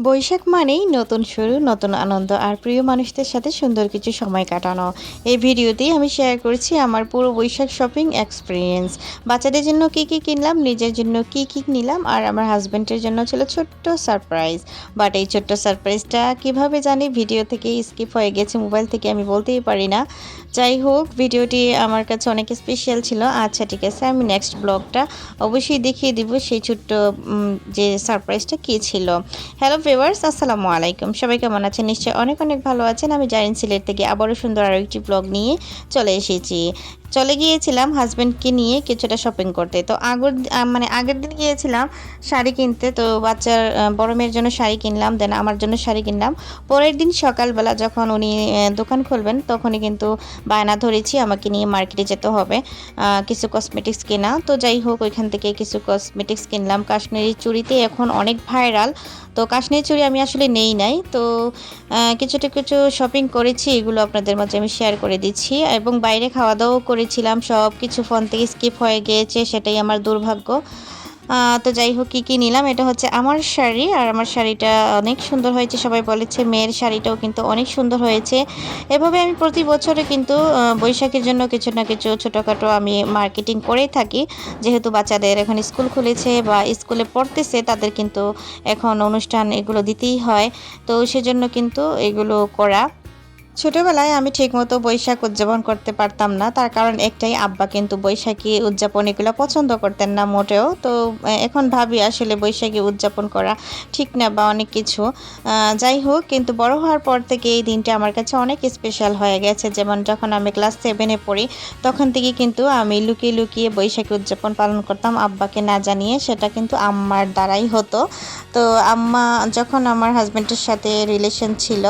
বৈশাখ মানেই নতুন শুরু, নতুন আনন্দ আর প্রিয় মানুষদের সাথে সুন্দর কিছু সময় কাটানো। এই ভিডিওতেই আমি শেয়ার করছি আমার পুরো বৈশাখ শপিং এক্সপিরিয়েন্স। বাচ্চাদের জন্য কি কি কিনলাম, নিজের জন্য কি কি নিলাম, আর আমার হাজব্যান্ডের জন্য ছিল ছোট্ট সারপ্রাইজ। বাট এই ছোট্ট সারপ্রাইজটা কিভাবে জানি ভিডিও থেকে স্কিপ হয়ে গেছে, মোবাইল থেকে আমি বলতেই পারি না। যাই হোক, ভিডিওটি আমার কাছে অনেক স্পেশাল ছিল। আচ্ছা ঠিক আছে, আমি নেক্সট ব্লগটা অবশ্যই দেখিয়ে দিব সেই ছোট্ট যে সারপ্রাইজটা কী ছিল। হ্যালো ভিউয়ার্স, আসসালামু আলাইকুম। সবাই কেমন আছেন? নিশ্চয়ই অনেক অনেক ভালো আছেন। আমি জারিন সিলেট থেকে আবারও সুন্দর আরও একটি ব্লগ নিয়ে চলে এসেছি। চলে গিয়েছিলাম হাজব্যান্ডকে নিয়ে কিছুটা শপিং করতে। তো আগের দিন গিয়েছিলাম শাড়ি কিনতে। তো বাচ্চার বড় মেয়ের জন্য শাড়ি কিনলাম, দেন আমার জন্য শাড়ি কিনলাম। পরের দিন সকালবেলা যখন উনি দোকান খুলবেন তখনই কিন্তু বায়না ধরেছি আমাকে নিয়ে মার্কেটে যেতে হবে কিছু কসমেটিক্স কেনা। তো যাই হোক, ওইখান থেকে কিছু কসমেটিক্স কিনলাম। কাশ্মীরি চুড়িতে এখন অনেক ভাইরাল। তো কাশ্মীরি চুড়ি আমি আসলে নেই নাই। তো কিছু শপিং করেছি, এগুলো আপনাদের মাঝে আমি শেয়ার করে দিচ্ছি। এবং বাইরে খাওয়া দাওয়াও করেছিলাম, সব কিছু ফোন থেকে স্কিপ হয়ে গিয়েছে, সেটাই আমার দুর্ভাগ্য। তো যাই হোক, কী কী নিলাম, এটা হচ্ছে আমার শাড়ি, আর আমার শাড়িটা অনেক সুন্দর হয়েছে। সবাই বলেছে মেয়ের শাড়িটাও কিন্তু অনেক সুন্দর হয়েছে। এভাবে আমি প্রতি বছরে কিন্তু বৈশাখের জন্য কিছু না কিছু ছোটোখাটো আমি মার্কেটিং করেই থাকি। যেহেতু বাচ্চাদের এখন স্কুল খুলেছে বা স্কুলে পড়তেছে, তাদের কিন্তু এখন অনুষ্ঠান এগুলো দিতেই হয়। তো সেজন্য কিন্তু এগুলো করা। ছোটবেলায় আমি ঠিকমতো বৈশাখ উদযাপন করতে পারতাম না, তার কারণ একটাই, আব্বা কিন্তু বৈশাখী উদযাপন এগুলো পছন্দ করতেন না মোটেও। তো এখন ভাবি আসলে বৈশাখী উদযাপন করা ঠিক না বা অনেক কিছু। যাই হোক, কিন্তু বড় হওয়ার পর থেকে এই দিনটা আমার কাছে অনেক স্পেশাল হয়ে গেছে। যেমন যখন আমি ক্লাস 7-এ পড়ি, তখন থেকে কিন্তু আমি লুকিয়ে লুকিয়ে বৈশাখী উদযাপন পালন করতাম আব্বাকে না জানিয়ে। সেটা কিন্তু আম্মার দ্বারাই হতো। তো আম্মা যখন আমার হাজব্যান্ডের সাথে রিলেশন ছিল,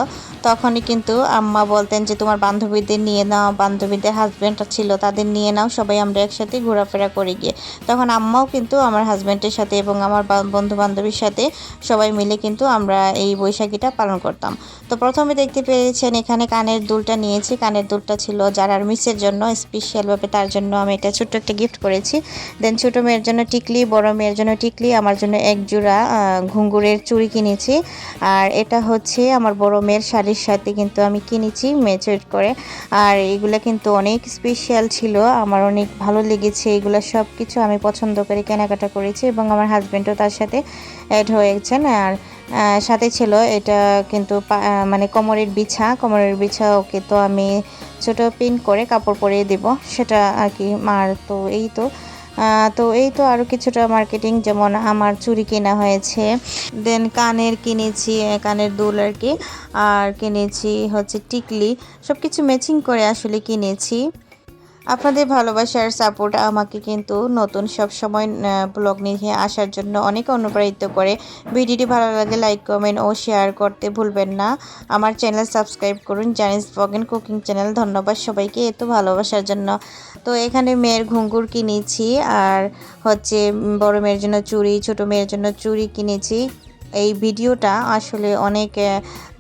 তখনই কিন্তু আম্মা বলতেন যে তোমার বান্ধবীদের নিয়ে নাও, বান্ধবীদের হাজব্যান্ডটা ছিল তাদের নিয়ে নাও, সবাই আমরা একসাথে ঘোরাফেরা করে গিয়ে। তখন আম্মাও কিন্তু আমার হাজব্যান্ডের সাথে এবং আমার বন্ধু বান্ধবীর সাথে সবাই মিলে কিন্তু আমরা এই বৈশাখীটা পালন করতাম। তো প্রথমে দেখতে পেয়েছেন এখানে কানের দুলটা নিয়েছি। কানের দুলটা ছিল যারার মিসের জন্য, স্পেশালভাবে তার জন্য আমি এটা ছোট্ট একটা গিফট করেছি। দেন ছোটো মেয়ের জন্য টিকলি, বড় মেয়ের জন্য টিকলি, আমার জন্য এক জোড়া ঘুঙ্গুরের চুড়ি কিনেছি। আর এটা হচ্ছে আমার বড় মেয়ের শাড়ির সাথে কিন্তু আমি কিনেছি ম্যাচিওর করে। আর এগুলো কিন্তু অনেক স্পেশাল ছিল, আমার অনেক ভালো লেগেছে। এগুলো সব কিছু আমি পছন্দ করে কেনাকাটা করেছি এবং আমার হাজব্যান্ডও তার সাথে অ্যাড হয়েছেন। আর সাথে ছিল এটা কিন্তু মানে কোমরের বিছা ওকে তো আমি ছোট পিন করে কাপড় পরিয়ে দেব, সেটা আর কি মার। তো এই তো আরও কিছুটা মার্কেটিং, যেমন আমার চুড়ি কেনা হয়েছে, দেন কানের কিনেছি, কানের দুল আর কি, আর কিনেছি হচ্ছে টিকলি। সব কিছু ম্যাচিং করে আসলে কিনেছি। আপনাদের ভালোবাসার সাপোর্ট আমাকে কিন্তু নতুন সব সময় ব্লগ নিয়ে আসার জন্য অনেক অনুপ্রাণিত করে। ভিডিওটি ভালো লাগে লাইক, কমেন্ট ও শেয়ার করতে ভুলবেন না। আমার চ্যানেল সাবস্ক্রাইব করুন, জানিস ব্লগ এন্ড কুকিং চ্যানেল। ধন্যবাদ সবাইকে এত ভালোবাসার জন্য। তো এখানে মেয়ের ঘুঙ্গুর কিনেছি, আর হচ্ছে বড় মেয়ের জন্য চুড়ি, ছোট মেয়ের জন্য চুড়ি কিনেছি। এই ভিডিওটা আসলে অনেক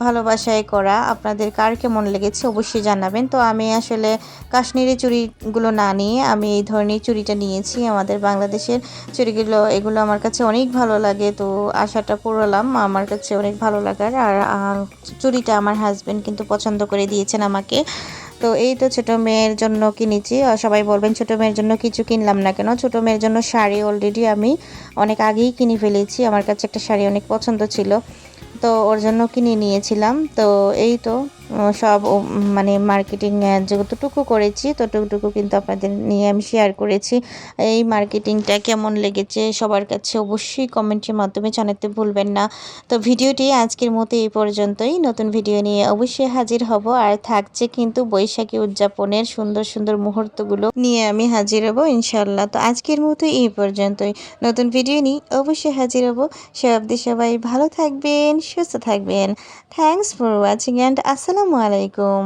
ভালোবাসায় করা। আপনাদের কার কেমন লেগেছে অবশ্যই জানাবেন। তো আমি আসলে কাশ্মীরি চুড়িগুলো না নিয়ে আমি এই ধরনের চুড়িটা নিয়েছি, আমাদের বাংলাদেশের চুড়িগুলো। এগুলো আমার কাছে অনেক ভালো লাগে। তো আশাটা পরালাম, আমার কাছে অনেক ভালো লাগার। আর চুড়িটা আমার হাজব্যান্ড কিন্তু পছন্দ করে দিয়েছেন আমাকে। তো এই তো ছোটো মেয়ের জন্য কিনেছি। সবাই বলবেন ছোটো মেয়ের জন্য কিছু কিনলাম না কেন। ছোটো মেয়ের জন্য শাড়ি অলরেডি আমি অনেক আগেই কিনে ফেলেছি, আমার কাছে একটা শাড়ি অনেক পছন্দ ছিল, তো ওর জন্য কিনে নিয়েছিলাম। তো এই তো সব মানে মার্কেটিং যতটুকু করেছি ততটুকু কিন্তু আপনাদের নিয়ে আমি শেয়ার করেছি। এই মার্কেটিংটা কেমন লেগেছে সবার কাছে অবশ্যই কমেন্টের মাধ্যমে জানাতে ভুলবেন না। তো ভিডিওটি আজকের মতো এই পর্যন্তই। নতুন ভিডিও নিয়ে অবশ্যই হাজির হব, আর থাকছে কিন্তু বৈশাখী উদযাপনের সুন্দর সুন্দর মুহূর্তগুলো নিয়ে আমি হাজির হব ইনশাল্লাহ। তো আজকের মতো এই পর্যন্তই, নতুন ভিডিও নিয়ে অবশ্যই হাজির হব। সবাই ভালো থাকবেন, সুস্থ থাকবেন। থ্যাংকস ফর ওয়াচিং অ্যান্ড আসসালামু আলাইকুম।